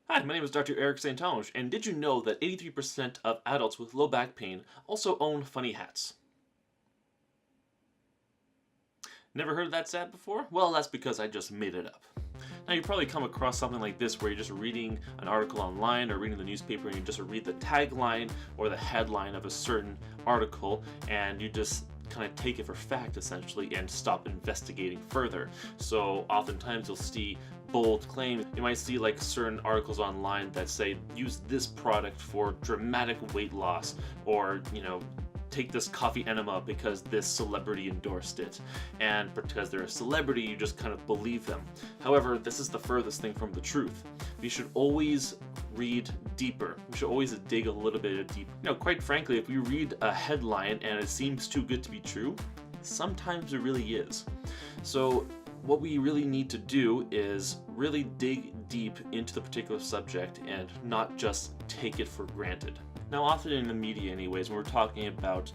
Hi, my name is Dr. Eric St-Onge, and did you know that 83% of adults with low back pain also own funny hats? Never heard of that stat before? Well, that's because I just made it up. Now, you probably come across something like this where you're just reading an article online or reading the newspaper and you just read the tagline or the headline of a certain article and you just kind of take it for fact essentially and stop investigating further. So oftentimes you'll see bold claims. You might see like certain articles online that say use this product for dramatic weight loss, or take this coffee enema because this celebrity endorsed it, and because they're a celebrity you just kind of believe them. However, this is the furthest thing from the truth. We should always read deeper. We should always dig a little bit deeper. Quite frankly, if we read a headline and it seems too good to be true, sometimes it really is. So what we really need to do is really dig deep into the particular subject and not just take it for granted. Now, often in the media anyways, when we're talking about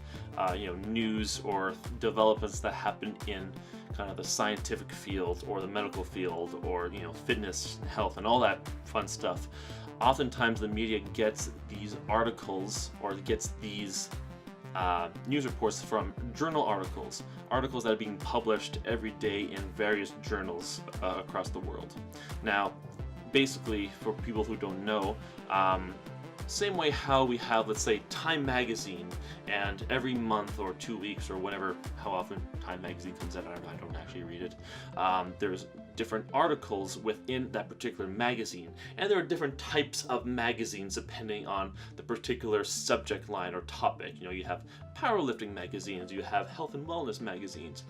news or developments that happen in kind of the scientific field or the medical field or fitness, health, and all that fun stuff, oftentimes the media gets these articles or gets these news reports from journal articles that are being published every day in various journals across the world. Now, basically, for people who don't know, same way how we have, let's say, Time Magazine, and every month or 2 weeks or whatever, how often Time Magazine comes out, I don't actually read it, there's different articles within that particular magazine, and there are different types of magazines depending on the particular subject line or topic. You have powerlifting magazines, you have health and wellness magazines.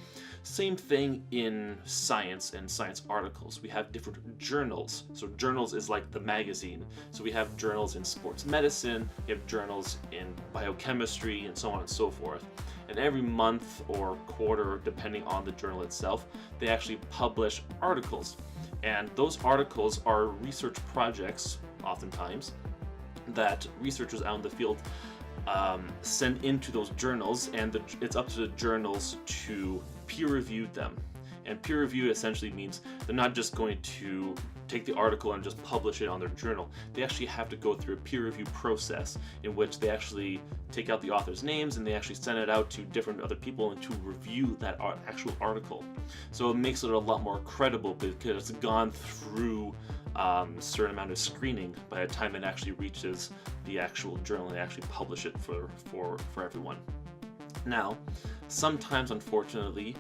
Same thing in science and science articles. We have different journals. So journals is like the magazine. So we have journals in sports medicine, we have journals in biochemistry, and so on and so forth. And every month or quarter, depending on the journal itself, they actually publish articles. And those articles are research projects, oftentimes, that researchers out in the field send into those journals, and it's up to the journals to peer review them. And peer review essentially means they're not just going to take the article and just publish it on their journal. They actually have to go through a peer review process in which they actually take out the author's names and they actually send it out to different other people and to review that actual article. So it makes it a lot more credible because it's gone through a certain amount of screening by the time it actually reaches the actual journal and they actually publish it for everyone. Now, sometimes, unfortunately,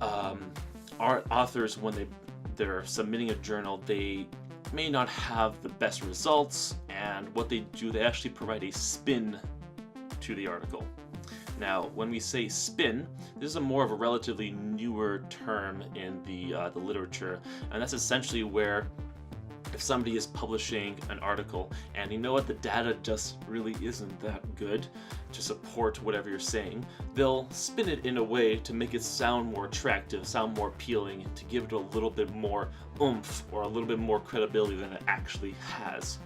our authors, when they're submitting a journal, they may not have the best results, and what they do, they actually provide a spin to the article. Now, when we say spin, this is more of a relatively newer term in the literature, and that's essentially where if somebody is publishing an article and the data just really isn't that good to support whatever you're saying, they'll spin it in a way to make it sound more attractive, sound more appealing, to give it a little bit more oomph or a little bit more credibility than it actually has.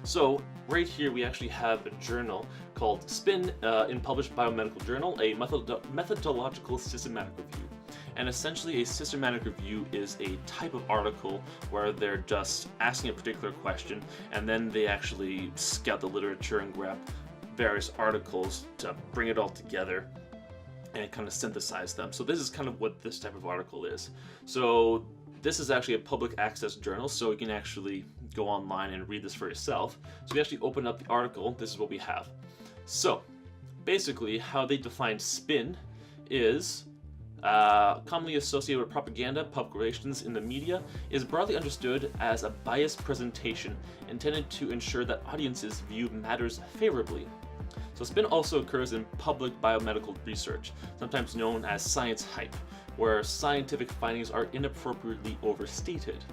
So right here we actually have a journal called Spin in Published Biomedical Journal, a methodological systematic review. And essentially a systematic review is a type of article where they're just asking a particular question and then they actually scout the literature and grab various articles to bring it all together and kind of synthesize them. So this is kind of what this type of article is. So this is actually a public access journal, so you can actually go online and read this for yourself. So we actually open up the article, this is what we have. So basically how they define spin is commonly associated with propaganda, public relations in the media, is broadly understood as a biased presentation intended to ensure that audiences view matters favorably. So spin also occurs in public biomedical research, sometimes known as science hype, where scientific findings are inappropriately overstated.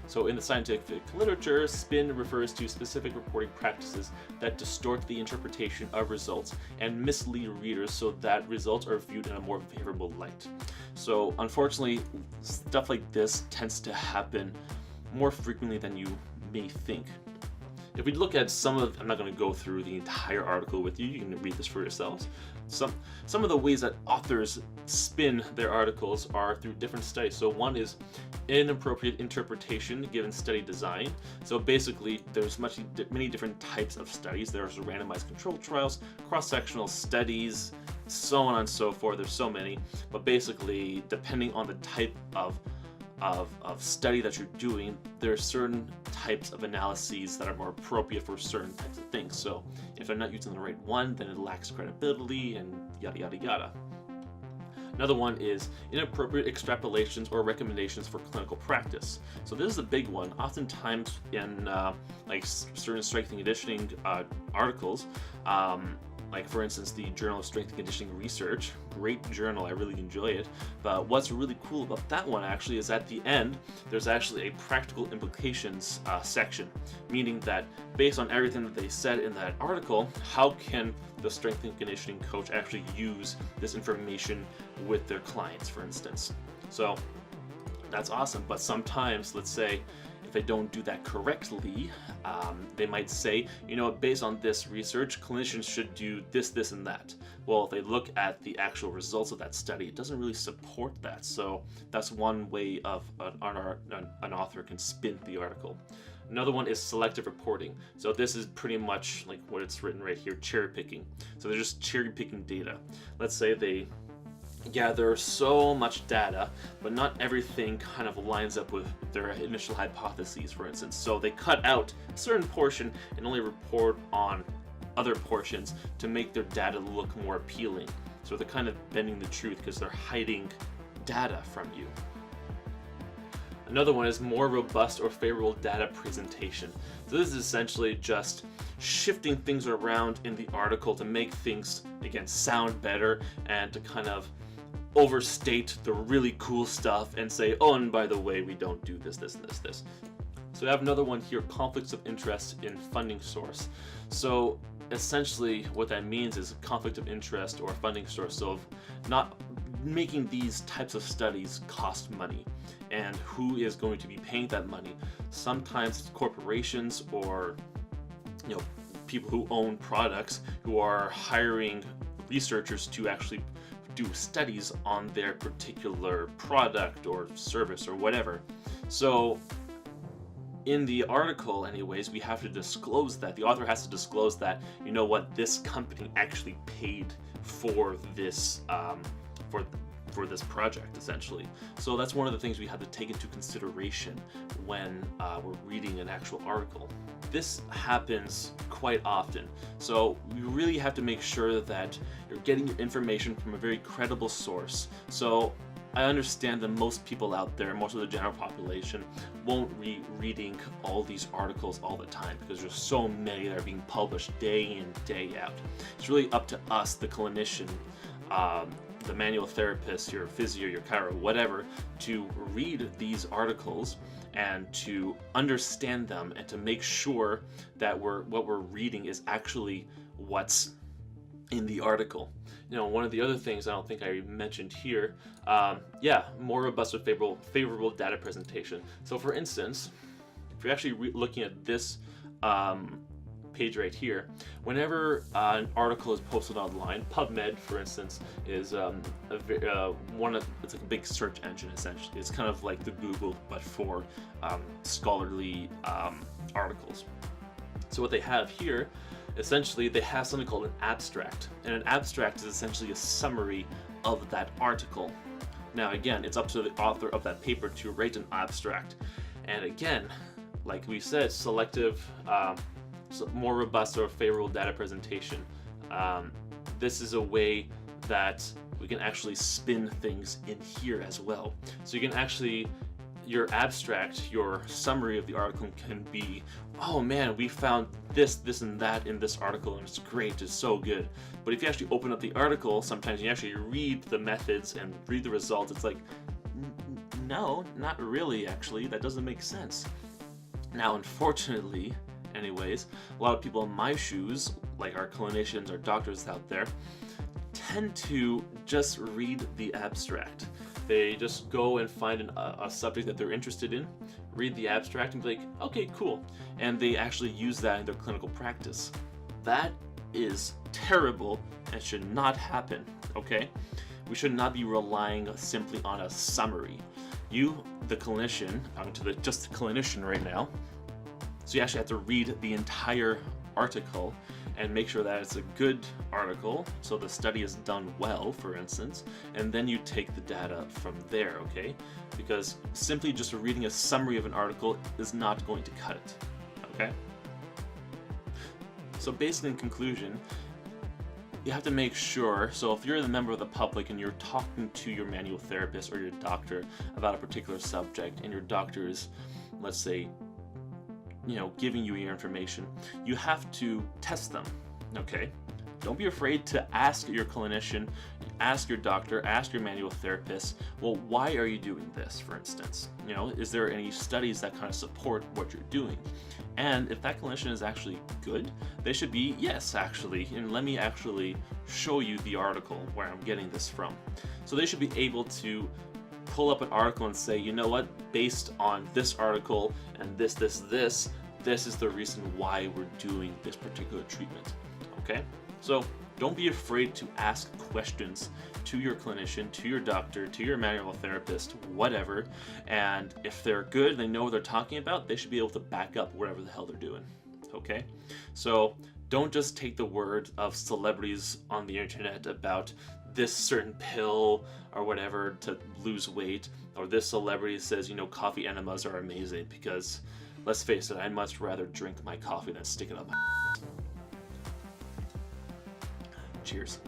So in the scientific literature, spin refers to specific reporting practices that distort the interpretation of results and mislead readers so that results are viewed in a more favorable light. So unfortunately, stuff like this tends to happen more frequently than you may think. If we look at some of, I'm not going to go through the entire article with you, you can read this for yourselves. Some of the ways that authors spin their articles are through different studies. So one is inappropriate interpretation given study design. So basically there's many different types of studies. There's randomized controlled trials, cross-sectional studies, so on and so forth. There's so many, but basically depending on the type of study that you're doing, there are certain types of analyses that are more appropriate for certain types of things. So if they're not using the right one, then it lacks credibility and yada yada yada. Another one is inappropriate extrapolations or recommendations for clinical practice. So this is a big one. Oftentimes in like certain strength and conditioning articles, like for instance the Journal of Strength and Conditioning Research, great journal, I really enjoy it. But what's really cool about that one actually is at the end there's actually a practical implications section, meaning that based on everything that they said in that article, how can the strength and conditioning coach actually use this information with their clients, for instance. So that's awesome. But sometimes, let's say if they don't do that correctly, they might say, you know, based on this research, clinicians should do this, this, and that. Well, if they look at the actual results of that study, it doesn't really support that. So that's one way of an author can spin the article. Another one is selective reporting. So this is pretty much like what it's written right here, cherry picking. So they're just cherry picking data. Let's say they gather so much data, but not everything kind of lines up with their initial hypotheses, for instance. So they cut out a certain portion and only report on other portions to make their data look more appealing. So they're kind of bending the truth because they're hiding data from you. Another one is more robust or favorable data presentation. So this is essentially just shifting things around in the article to make things, again, sound better and to kind of overstate the really cool stuff and say, oh, and by the way, we don't do this, this, and this, this. So I have another one here, conflicts of interest in funding source. So essentially what that means is conflict of interest or funding source. So not making these types of studies cost money, and who is going to be paying that money. Sometimes it's corporations or, you know, people who own products who are hiring researchers to actually do studies on their particular product or service or whatever. So in the article anyways, we have to disclose that. The author has to disclose that, you know what, this company actually paid for this for this project, essentially. So that's one of the things we have to take into consideration when we're reading an actual article. This happens quite often, so you really have to make sure that you're getting your information from a very credible source. So I understand that most people out there, most of the general population, won't be reading all these articles all the time because there's so many that are being published day in, day out. It's really up to us, the clinician, the manual therapist, your physio, your chiro, whatever, to read these articles and to understand them and to make sure that what we're reading is actually what's in the article. You know, one of the other things I don't think I mentioned here, more robust or favorable data presentation. So for instance, if you're actually looking at this page right here, whenever an article is posted online, PubMed, for instance, is it's like a big search engine essentially. It's kind of like the Google, but for scholarly articles. So what they have here, essentially, they have something called an abstract, and an abstract is essentially a summary of that article. Now again, it's up to the author of that paper to write an abstract, and again, like we said, selective, more robust or favorable data presentation. This is a way that we can actually spin things in here as well. So you can actually, your abstract, your summary of the article can be, oh man, we found this, this, and that in this article, and it's great, it's so good. But if you actually open up the article, sometimes you actually read the methods and read the results, it's like, no, not really, actually, that doesn't make sense. Now, unfortunately, anyways, a lot of people in my shoes, like our clinicians or doctors out there, tend to just read the abstract. They just go and find a subject that they're interested in, read the abstract and be like, okay, cool. And they actually use that in their clinical practice. That is terrible and should not happen, okay? We should not be relying simply on a summary. You, the clinician, I'm to just the clinician right now, so you actually have to read the entire article and make sure that it's a good article, so the study is done well, for instance, and then you take the data from there, okay? Because simply just reading a summary of an article is not going to cut it, okay? So basically, in conclusion, you have to make sure, so if you're a member of the public and you're talking to your manual therapist or your doctor about a particular subject, and your doctor is, let's say, giving you your information, you have to test them, okay? Don't be afraid to ask your clinician, ask your doctor, ask your manual therapist, well, why are you doing this, for instance? Is there any studies that kind of support what you're doing? And if that clinician is actually good, they should be, yes, actually, and let me actually show you the article where I'm getting this from. So they should be able to pull up an article and say, you know what, based on this article and this is the reason why we're doing this particular treatment, okay? So don't be afraid to ask questions to your clinician, to your doctor, to your manual therapist, whatever, and if they're good, they know what they're talking about, they should be able to back up whatever the hell they're doing, okay? So don't just take the word of celebrities on the internet about this certain pill or whatever to lose weight, or this celebrity says, coffee enemas are amazing, because let's face it, I'd much rather drink my coffee than stick it up my ass. Cheers.